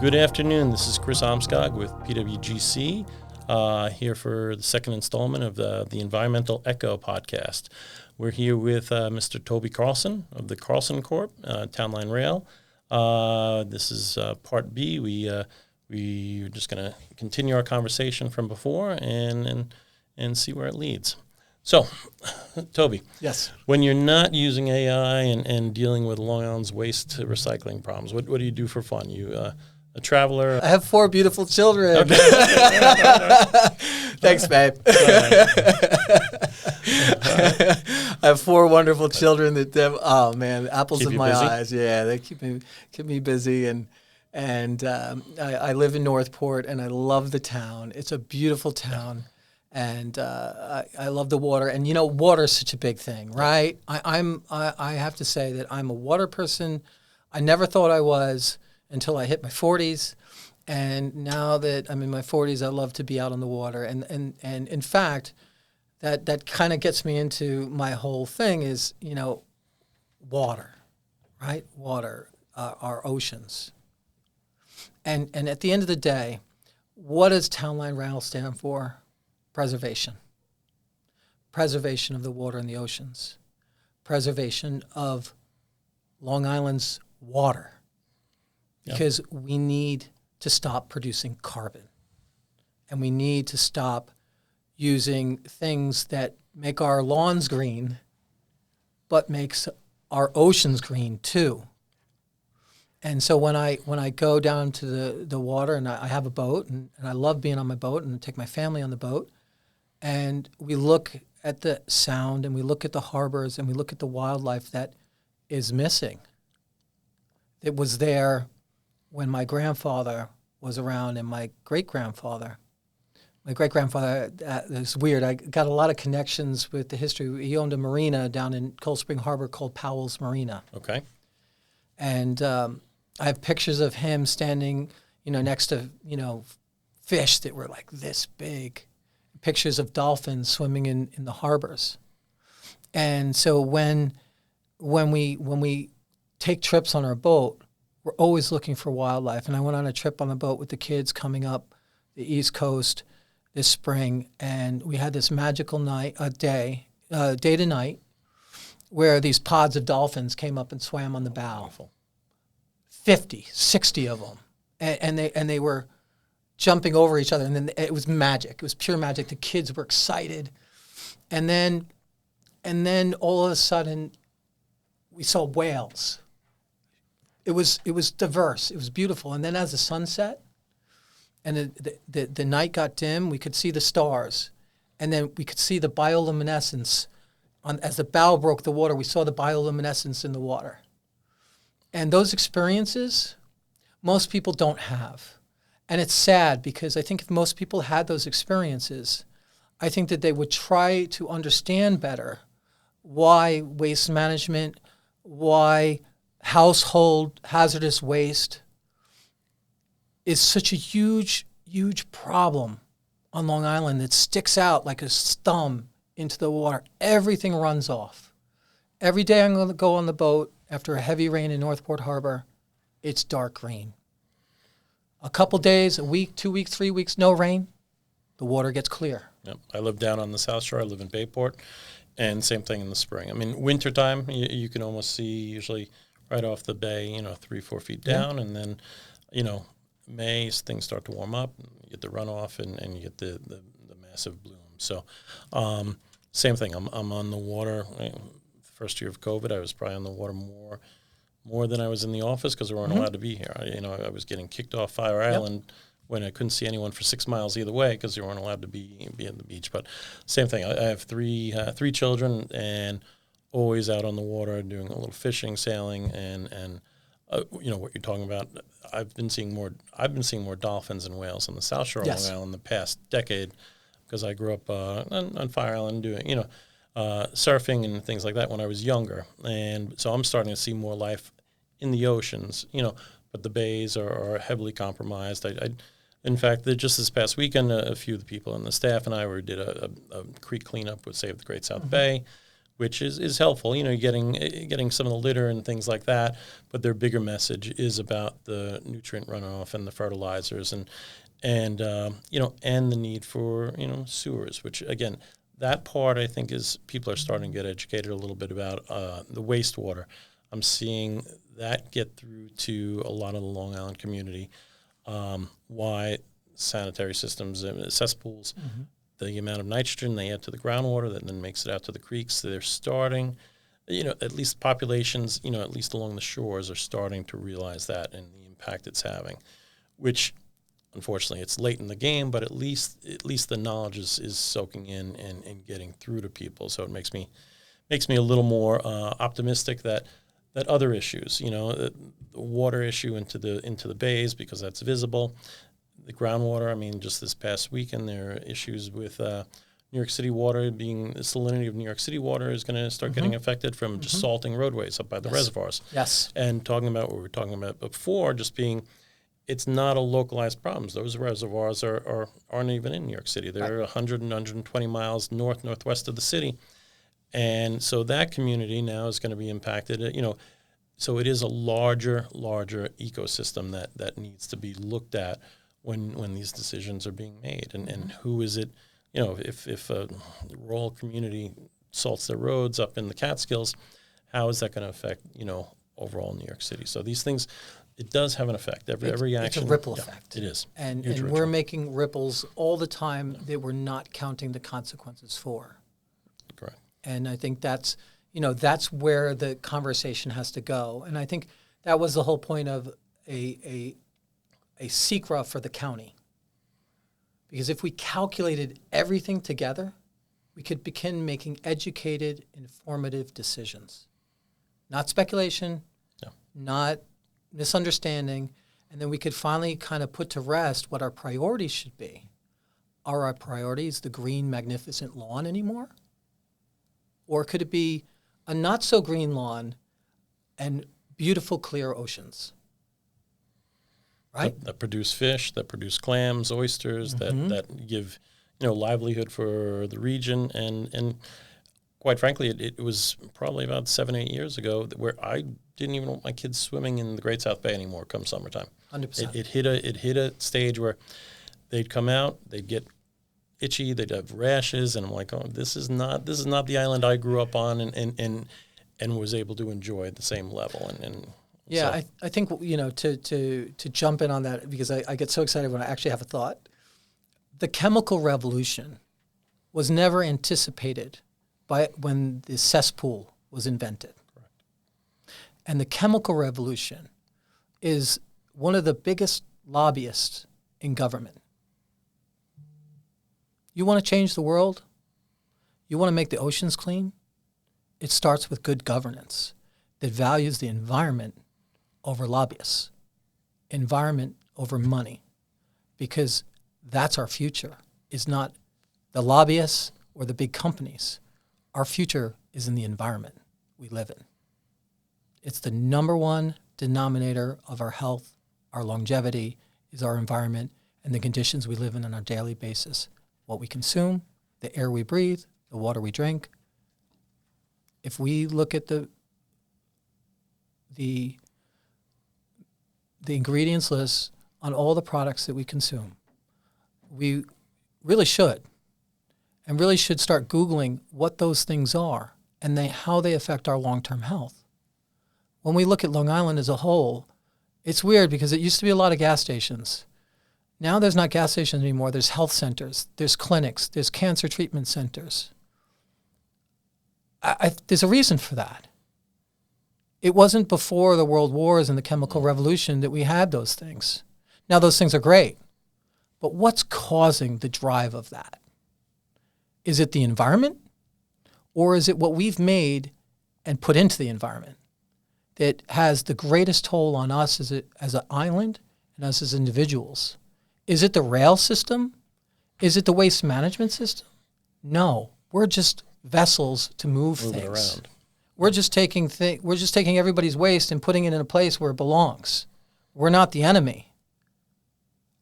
Good afternoon. This is Kris Almskog with PWGC, here for the second installment of the Environmental Echo podcast. We're here with Mr. Toby Carlson of the Carlson Corp, Town Line Rail. This is part B. We're just going to continue our conversation from before and see where it leads. So, Toby. Yes. When you're not using AI and dealing with Long Island's waste to recycling problems, what do you do for fun? You a traveler? I have 4 beautiful children. Okay. Thanks, babe. I have 4 wonderful children that oh man, apples Keep in you my busy? eyes. Yeah, they keep me busy, and I live in Northport, and I love the town. It's a beautiful town. And I love the water, and you know, water is such a big thing, right? I have to say that I'm a water person. I never thought I was until I hit my 40s, and now that I'm in my 40s, I love to be out on the water. And in fact, that kind of gets me into my whole thing is, you know, water, right? Water, our oceans, and at the end of the day, what does Town Line Rail stand for? Preservation. Preservation of the water and the oceans. Preservation of Long Island's water. Because we need to stop producing carbon. And we need to stop using things that make our lawns green, but makes our oceans green too. And so when I go down to the water, and I have a boat, and I love being on my boat, and take my family on the boat, and we look at the sound, and we look at the harbors, and we look at the wildlife that is missing. It was there when my grandfather was around, and my great-grandfather. My great-grandfather, it's weird, I got a lot of connections with the history. He owned a marina down in Cold Spring Harbor called Powell's Marina. Okay. And I have pictures of him standing, you know, next to, you know, fish that were like this big. Pictures of dolphins swimming in the harbors. And so when we take trips on our boat, we're always looking for wildlife. And I went on a trip on the boat with the kids coming up the East Coast this spring, and we had this magical day to night, where these pods of dolphins came up and swam on the bow. Wonderful. 50, 60 of them. And they were jumping over each other, and then it was magic. It was pure magic. The kids were excited. And then all of a sudden, we saw whales. It was diverse. It was beautiful. And then as the sun set, and the night got dim, we could see the stars. And then we could see the bioluminescence. As the bow broke the water, we saw the bioluminescence in the water. And those experiences, most people don't have. And it's sad, because I think if most people had those experiences, I think that they would try to understand better why waste management, why household hazardous waste is such a huge, huge problem on Long Island that sticks out like a thumb into the water. Everything runs off. Every day I'm going to go on the boat after a heavy rain in Northport Harbor, it's dark green. A couple days, a week, 2 weeks, 3 weeks, no rain, the water gets clear. Yep. I live down on the South Shore. I live in Bayport, and same thing in the spring. I mean, wintertime, you can almost see usually right off the bay, you know, 3-4 feet down, and then, you know, May, things start to warm up, you get the runoff, and you get the massive bloom. So, same thing. I'm on the water. First year of COVID, I was probably on the water more than I was in the office, because we weren't allowed to be here. I was getting kicked off Fire Island when I couldn't see anyone for 6 miles either way, because you weren't allowed to be at the beach. But same thing. I have three children, and always out on the water doing a little fishing, sailing, and you know what you're talking about. I've been seeing more dolphins and whales on the South Shore of Long Island the past decade, because I grew up on Fire Island doing, you know, surfing and things like that when I was younger. And so I'm starting to see more life in the oceans, you know, but the bays are heavily compromised. In fact, just this past weekend, a few of the people on the staff and I did a creek cleanup with Save the Great South Bay. which is helpful. Getting some of the litter and things like that. But their bigger message is about the nutrient runoff and the fertilizers and the need for sewers. Which again, that part I think is people are starting to get educated a little bit about the wastewater. I'm seeing that get through to a lot of the Long Island community. Why sanitary systems, cesspools, the amount of nitrogen they add to the groundwater that then makes it out to the creeks. They're starting, at least populations, at least along the shores are starting to realize that and the impact it's having, which unfortunately it's late in the game, but at least the knowledge is soaking in and getting through to people. So it makes me a little more optimistic that other issues, the water issue into the bays because that's visible, the groundwater. I mean, just this past weekend there are issues with New York City water the salinity of New York City water is going to start getting affected from just salting roadways up by the reservoirs. Yes. And talking about what we were talking about before, just being, it's not a localized problem. Those reservoirs aren't even in New York City. They're 100 and 120 miles northwest of the city. And so that community now is going to be impacted, so it is a larger ecosystem that needs to be looked at when these decisions are being made. And who is it, if a rural community salts their roads up in the Catskills, how is that going to affect, overall New York City? So these things, it does have an effect. Every action. It's a ripple effect. It is. And we're making ripples all the time that we're not counting the consequences for. Correct. And I think that's where the conversation has to go. And I think that was the whole point of a SECRA for the county. Because if we calculated everything together, we could begin making educated, informative decisions. Not speculation, not misunderstanding, and then we could finally kind of put to rest what our priorities should be. Are our priorities the green, magnificent lawn anymore? Or could it be a not-so-green lawn and beautiful, clear oceans? Right? That produce fish, that produce clams, oysters, that give livelihood for the region. And quite frankly, it was probably about 7-8 years ago where I didn't even want my kids swimming in the Great South Bay anymore come summertime. 100%. It hit a stage where they'd come out, they'd get itchy, they'd have rashes, and I'm like, oh, this is not the island I grew up on and was able to enjoy at the same level. Yeah, so. I think to jump in on that, because I get so excited when I actually have a thought. The chemical revolution was never anticipated by when the cesspool was invented. Correct. And the chemical revolution is one of the biggest lobbyists in government. You want to change the world? You want to make the oceans clean? It starts with good governance that values the environment over lobbyists, environment over money, because that's our future. It's not the lobbyists or the big companies. Our future is in the environment we live in. It's the number one denominator of our health, our longevity, is our environment and the conditions we live in on a daily basis. What we consume, the air we breathe, the water we drink. If we look at the ingredients list on all the products that we consume, we really should start Googling what those things are and how they affect our long-term health. When we look at Long Island as a whole, it's weird because it used to be a lot of gas stations. Now there's not gas stations anymore. There's health centers, there's clinics, there's cancer treatment centers. There's a reason for that. It wasn't before the world wars and the chemical revolution that we had those things. Now those things are great, but what's causing the drive of that? Is it the environment, or is it what we've made and put into the environment that has the greatest toll on us as an island and us as individuals? Is it the rail system? Is it the waste management system? No, we're just vessels to move things around. We're just taking everybody's waste and putting it in a place where it belongs. We're not the enemy.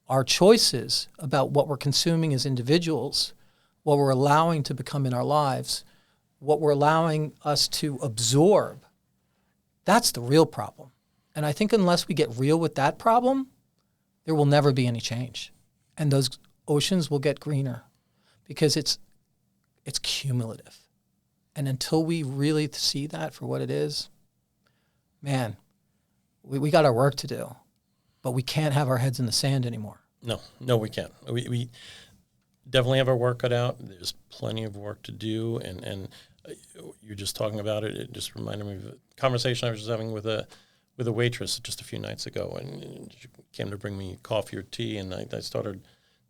Our choices about what we're consuming as individuals, what we're allowing to become in our lives, what we're allowing us to absorb, that's the real problem. And I think unless we get real with that problem, there will never be any change. And those oceans will get greener because it's cumulative. And until we really see that for what it is, man, we got our work to do. But we can't have our heads in the sand anymore. No, we can't. We definitely have our work cut out. There's plenty of work to do. And you're just talking about it. It just reminded me of a conversation I was just having with a waitress just a few nights ago. And she came to bring me coffee or tea. And I started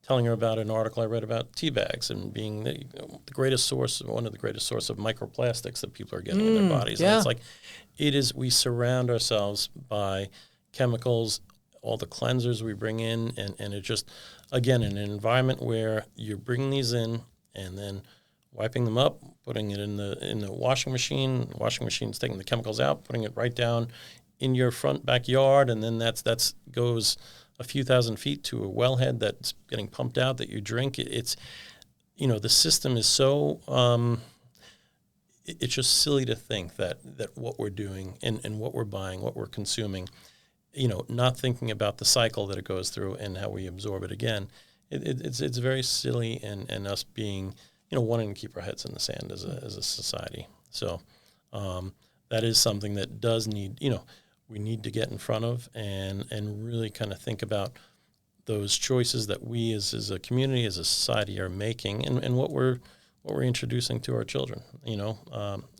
telling her about an article I read about tea bags and being the greatest source, one of the greatest source of microplastics that people are getting in their bodies. Yeah. And it's like, we surround ourselves by chemicals, all the cleansers we bring in, and it just, again, in an environment where you're bringing these in and then wiping them up, putting it in the washing machine's taking the chemicals out, putting it right down in your front backyard, and then that's goes a few thousand feet to a wellhead that's getting pumped out that you drink. It's, the system is so, it's just silly to think that what we're doing and what we're buying, what we're consuming, not thinking about the cycle that it goes through and how we absorb it again. It's very silly and us being, wanting to keep our heads in the sand as a society. So that is something that does need, we need to get in front of and really kind of think about those choices that we as a community, as a society are making and what we're introducing to our children,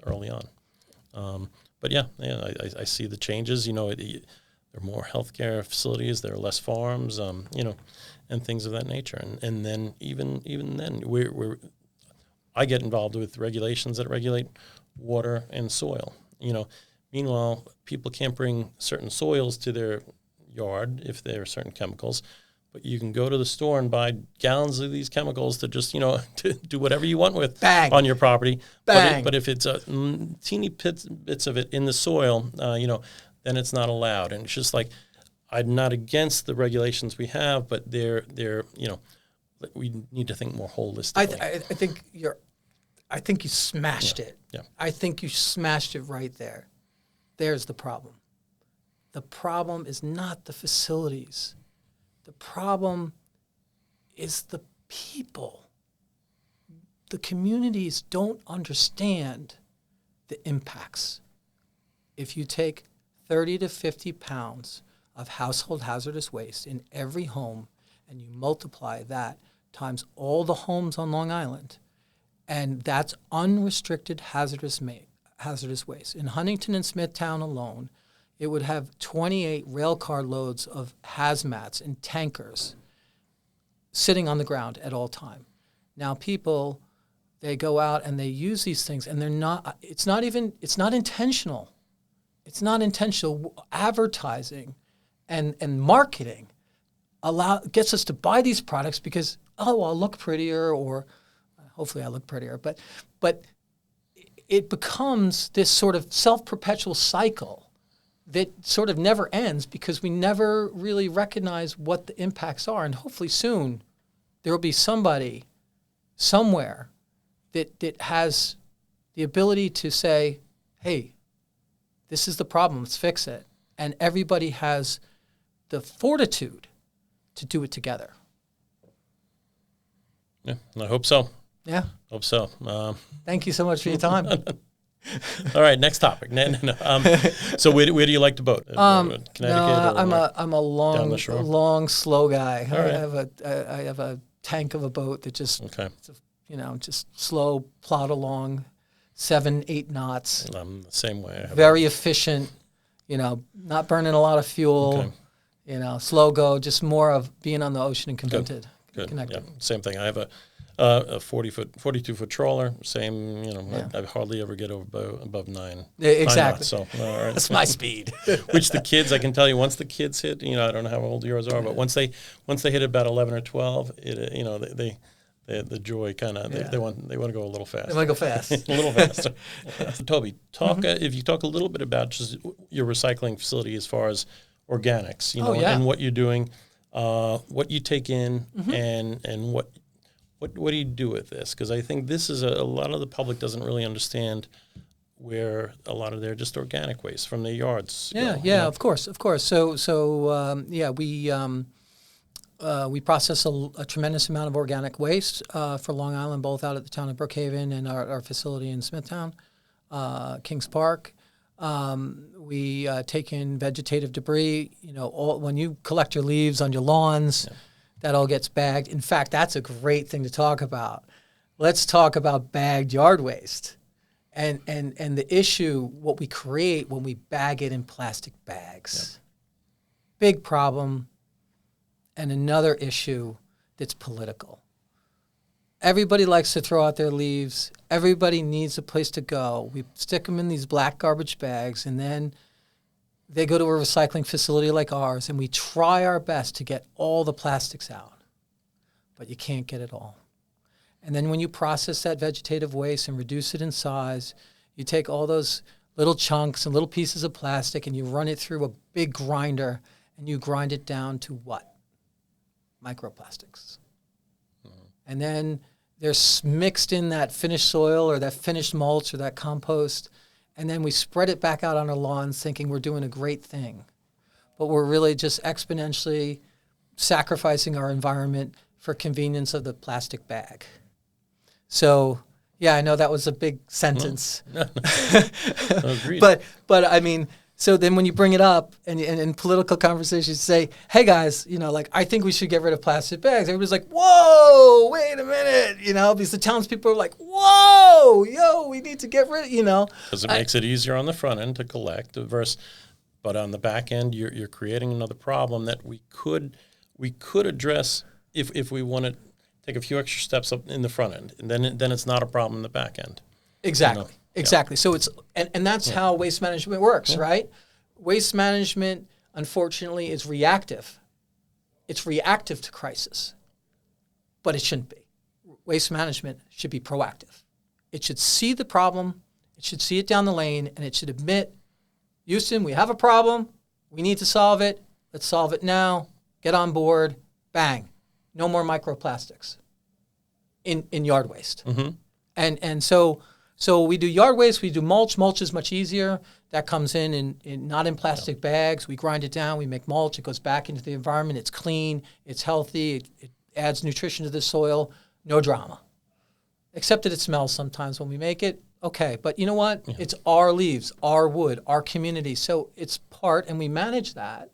early on. But I see the changes, there are more healthcare facilities, there are less farms, and things of that nature. And then even then I get involved with regulations that regulate water and soil, Meanwhile, people can't bring certain soils to their yard if there are certain chemicals, but you can go to the store and buy gallons of these chemicals to just, to do whatever you want with on your property. Bang. But if it's teeny bits of it in the soil, then it's not allowed. And it's just like, I'm not against the regulations we have, but they're we need to think more holistically. I think you smashed it. Yeah. I think you smashed it right there. There's the problem. The problem is not the facilities. The problem is the people. The communities don't understand the impacts. If you take 30 to 50 pounds of household hazardous waste in every home and you multiply that times all the homes on Long Island, and that's unrestricted hazardous waste. In Huntington and Smithtown alone, it would have 28 rail car loads of hazmats and tankers sitting on the ground at all time. Now people, they go out and they use these things and it's not intentional. It's not intentional. Advertising and marketing gets us to buy these products because, I'll look prettier, or hopefully I look prettier, but it becomes this sort of self-perpetual cycle that sort of never ends because we never really recognize what the impacts are. And hopefully soon there will be somebody somewhere that has the ability to say, hey, this is the problem, let's fix it. And everybody has the fortitude to do it together. Yeah, I hope so. Yeah. Hope so. Thank you so much for your time. All right, next topic. No. So where do you like to boat? Connecticut? No, I'm a long, slow guy. Right. I have a tank of a boat that just just slow plod along, 7-8 knots. I'm the same way. Very efficient. Not burning a lot of fuel. Okay. Slow go. Just more of being on the ocean and connected. Good. Yeah, same thing. I have a 42-foot trawler. Same. I hardly ever get above 9. Exactly. 9 knots, so that's my speed. Which the kids, I can tell you, once the kids hit, I don't know how old yours are, but once they hit about 11 or 12, the joy kind of they want to go a little fast. They want to go fast. A little faster. Toby, if you talk a little bit about just your recycling facility as far as organics, and what you're doing, what you take in, and what do you do with this? Because I think this is a lot of the public doesn't really understand where a lot of their just organic waste from their yards. Yeah, of course. So we process a tremendous amount of organic waste for Long Island, both out at the town of Brookhaven and our facility in Smithtown, Kings Park. We take in vegetative debris. When you collect your leaves on your lawns, that all gets bagged. In fact, that's a great thing to talk about. Let's talk about bagged yard waste. And the issue, what we create when we bag it in plastic bags. Big problem. And another issue that's political. Everybody likes to throw out their leaves. Everybody needs a place to go. We stick them in these black garbage bags, and then they go to a recycling facility like ours, and we try our best to get all the plastics out. But you can't get it all. And then when you process that vegetative waste and reduce it in size, you take all those little chunks and little pieces of plastic and you run it through a big grinder and you grind it down to what? Microplastics. Mm-hmm. And then they're mixed in that finished soil or that finished mulch or that compost, and then we spread it back out on our lawns thinking we're doing a great thing. But we're really just exponentially sacrificing our environment for convenience of the plastic bag. So, yeah, I know that was a big sentence. No, agreed. But I mean, so then when you bring it up and in political conversations say, hey guys, I think we should get rid of plastic bags. Everybody's like, whoa, wait a minute, because the townspeople are like, whoa, we need to get rid of, Because it makes it easier on the front end to collect but on the back end, you're creating another problem that we could address if we want to take a few extra steps up in the front end, and then it's not a problem in the back end. Exactly. Exactly. So it's and that's how waste management works, right? Waste management, unfortunately, is reactive. It's reactive to crisis, but it shouldn't be. Waste management should be proactive. It should see the problem, it should see it down the lane, and it should admit, Houston, we have a problem, we need to solve it, let's solve it now, get on board, bang. No more microplastics in yard waste. Mm-hmm. And so we do yard waste, we do mulch. Mulch is much easier. That comes in not in plastic bags. We grind it down, we make mulch. It goes back into the environment. It's clean, it's healthy, it adds nutrition to the soil. No drama. Except that it smells sometimes when we make it. Okay, but you know what? Yeah. It's our leaves, our wood, our community. So it's part, and we manage that.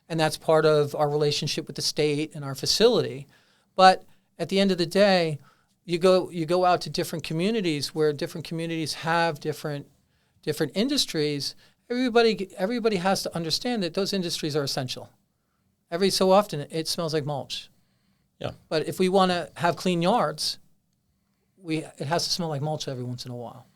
And that's part of our relationship with the state and our facility. But at the end of the day, you go out to different communities where different communities have different industries. Everybody has to understand that those industries are essential. Every so often, it smells like mulch. Yeah. But if we want to have clean yards, it has to smell like mulch every once in a while.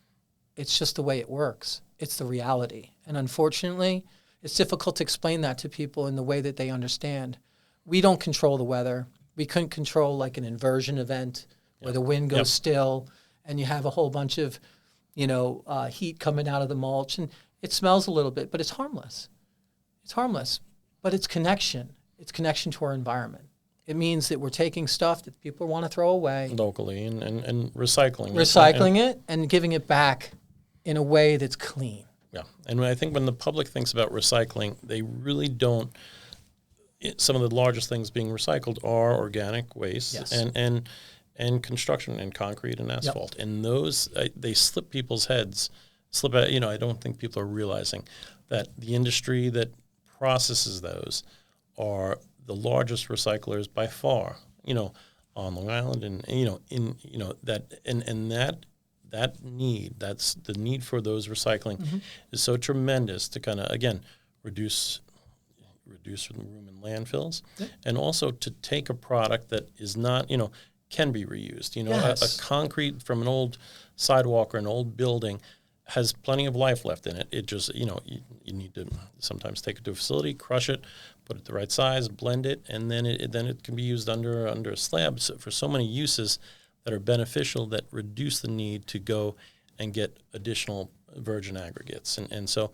It's just the way it works. It's the reality. And unfortunately, it's difficult to explain that to people in the way that they understand. We don't control the weather. We couldn't control like an inversion event where the wind goes still and you have a whole bunch of, heat coming out of the mulch. And it smells a little bit, but it's harmless. It's harmless, but it's connection. It's connection to our environment. It means that we're taking stuff that people want to throw away. Locally and recycling it. Recycling it and giving it back in a way that's clean. Yeah, and I think when the public thinks about recycling, they really don't. Some of the largest things being recycled are organic waste and construction and concrete and asphalt. And those, they slip people's heads. I don't think people are realizing that the industry that processes those are the largest recyclers by far. On Long Island, and that need, that's the need for those recycling is so tremendous to kind of, again, reduce room in landfills, and also to take a product that is not, can be reused. A concrete from an old sidewalk or an old building has plenty of life left in it. It just, you need to sometimes take it to a facility, crush it, put it the right size, blend it, and then it can be used under a slab for so many uses that are beneficial, that reduce the need to go and get additional virgin aggregates. And so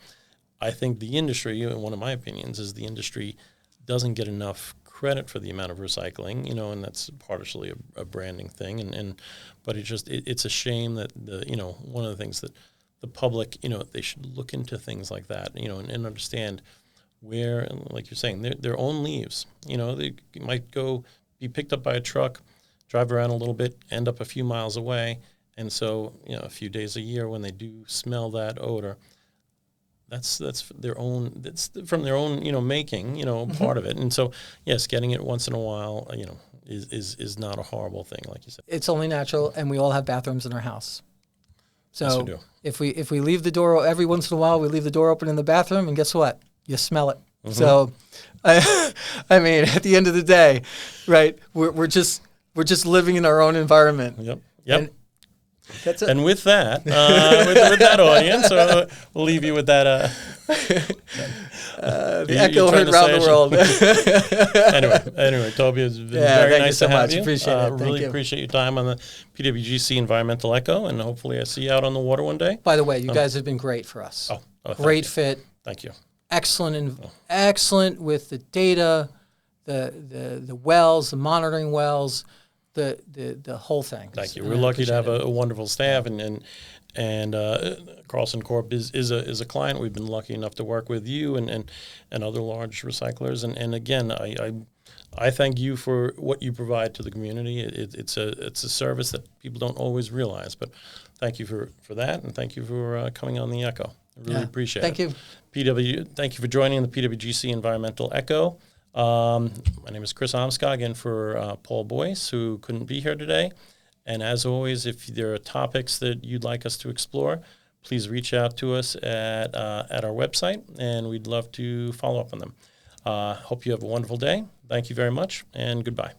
I think the industry, one of my opinions, is the industry doesn't get enough credit for the amount of recycling, and that's partially a branding thing. But it's a shame that one of the things that the public, they should look into things like that, and understand where, like you're saying, their own leaves, they might go be picked up by a truck, drive around a little bit, end up a few miles away. And so, a few days a year when they do smell that odor, that's their own, that's from their own, making, part of it. And so, yes, getting it once in a while, is not a horrible thing, like you said. It's only natural, and we all have bathrooms in our house. So Yes, we do. if we leave the door every once in a while, we leave the door open in the bathroom, and guess what? You smell it. So, I mean, at the end of the day, right? We're just living in our own environment. Yep. And that's it. And with that, with that audience, we'll leave you with that. The echo heard around the world. Anyway, Toby, it's been very nice to have you. Appreciate it. Really appreciate your time on the PWGC Environmental Echo, and hopefully I see you out on the water one day. By the way, you guys have been great for us. Great fit. Thank you. Excellent with the data, the wells, the monitoring wells, the whole thing. Thank you. We're lucky to have a wonderful staff, and Carlson Corp is a client. We've been lucky enough to work with you and other large recyclers. And again, I thank you for what you provide to the community. It's a service that people don't always realize. But thank you for that, and thank you for coming on the Echo. I really appreciate it. Thank you. Thank you for joining the PWGC Environmental Echo. My name is Kris Almskog, in for Paul Boyce, who couldn't be here today. And as always, if there are topics that you'd like us to explore, please reach out to us at our website, and we'd love to follow up on them. Hope you have a wonderful day. Thank you very much, and goodbye.